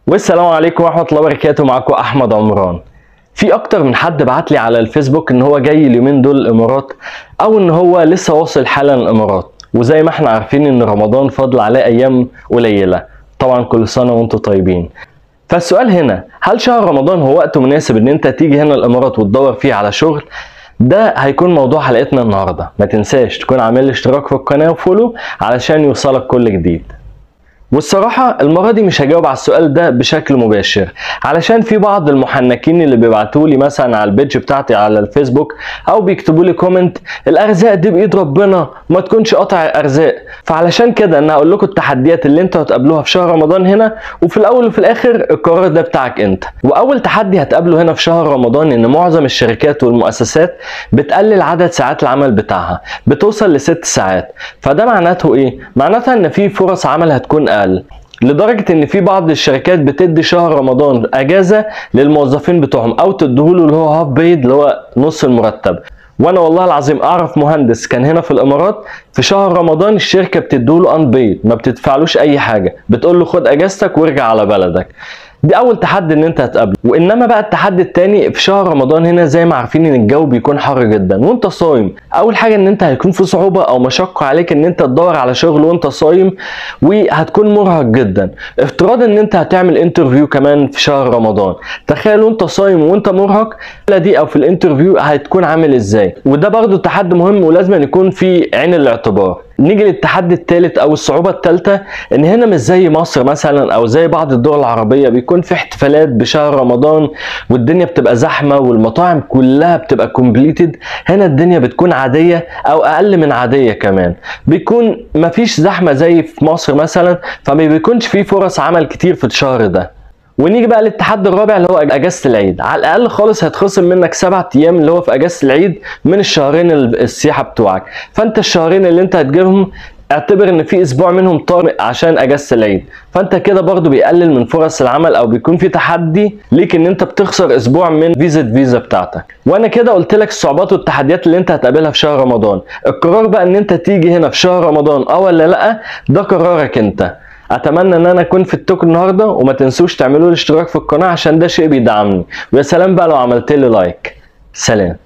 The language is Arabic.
والسلام عليكم ورحمة الله وبركاته. معاكم أحمد عمران. في أكتر من حد بعت لي على الفيسبوك إن هو جاي اليومين دول الإمارات، أو إن هو لسه واصل حالا الإمارات. وزي ما إحنا عارفين إن رمضان فاضل عليه أيام قليلة، طبعا كل سنة وأنتم طيبين. فالسؤال هنا، هل شهر رمضان هو وقت مناسب إن أنت تيجي هنا الإمارات وتدور فيه على شغل؟ ده هيكون موضوع حلقتنا النهاردة. ما تنساش تكون عامل اشتراك في القناة وفولو علشان يوصلك كل جديد. والصراحة المرة دي مش هجاوب على السؤال ده بشكل مباشر، علشان في بعض المحنكين اللي بيبعتولي مثلا على البيج بتاعتي على الفيسبوك او بيكتبوا لي كومنت: الارزاق دي بايد ربنا، ما تكونش قاطع ارزاق. فعلشان كده انا هقول لكم التحديات اللي انتوا هتقابلوها في شهر رمضان هنا، وفي الاول وفي الاخر القرار ده بتاعك انت. واول تحدي هتقابله هنا في شهر رمضان ان معظم الشركات والمؤسسات بتقلل عدد ساعات العمل بتاعها، بتوصل ل6 ساعات. فده معناته ايه؟ معناتها ان في فرص عمل هتكون اقل، لدرجة ان في بعض الشركات بتدي شهر رمضان اجازة للموظفين بتوعهم، او تديهوله اللي هو هاف بيد، اللي هو نص المرتب. وانا والله العظيم اعرف مهندس كان هنا في الامارات في شهر رمضان الشركة بتديهوله ان بيد، ما بتدفعلوش اي حاجة، بتقول له خد اجازتك وارجع على بلدك. دي اول تحدي ان انت هتقابله. وانما بقى التحدي التاني في شهر رمضان هنا، زي ما عارفين ان الجو بيكون حر جدا وانت صايم. اول حاجه ان انت هيكون في صعوبه او مشقه عليك ان انت تدور على شغل وانت صايم، وهتكون مرهق جدا. افتراض ان انت هتعمل انترفيو كمان في شهر رمضان، تخيل وانت صايم وانت مرهق دي، او في الانترفيو هتكون عامل ازاي؟ وده برضو تحدي مهم ولازم يكون في عين الاعتبار. نيجي للتحدي الثالث او الصعوبه الثالثه، ان هنا مش زي مصر مثلا او زي بعض الدول العربيه بيكون في احتفالات بشهر رمضان والدنيا بتبقى زحمه والمطاعم كلها بتبقى كومبليتد. هنا الدنيا بتكون عاديه او اقل من عاديه كمان، بيكون مفيش زحمه زي في مصر مثلا، فما بيكونش في فرص عمل كتير في الشهر ده. ونيجي بقى للتحدي الرابع اللي هو اجازه العيد. على الاقل خالص هيتخصم منك 7 ايام اللي هو في اجازه العيد من الشهرين السياحه بتوعك. فانت الشهرين اللي انت هتجيبهم اعتبر ان في اسبوع منهم طارئ عشان اجازه العيد، فانت كده برضو بيقلل من فرص العمل، او بيكون في تحدي ليك ان انت بتخسر اسبوع من فيزا بتاعتك. وانا كده قلت لك الصعوبات والتحديات اللي انت هتقابلها في شهر رمضان. القرار بقى ان انت تيجي هنا في شهر رمضان اه ولا لا، ده قرارك انت. اتمنى ان انا اكون فدتكم النهارده، وما تنسوش تعملوا الاشتراك في القناه عشان ده شيء بيدعمني. ويا سلام بقى لو عملت لي لايك. سلام.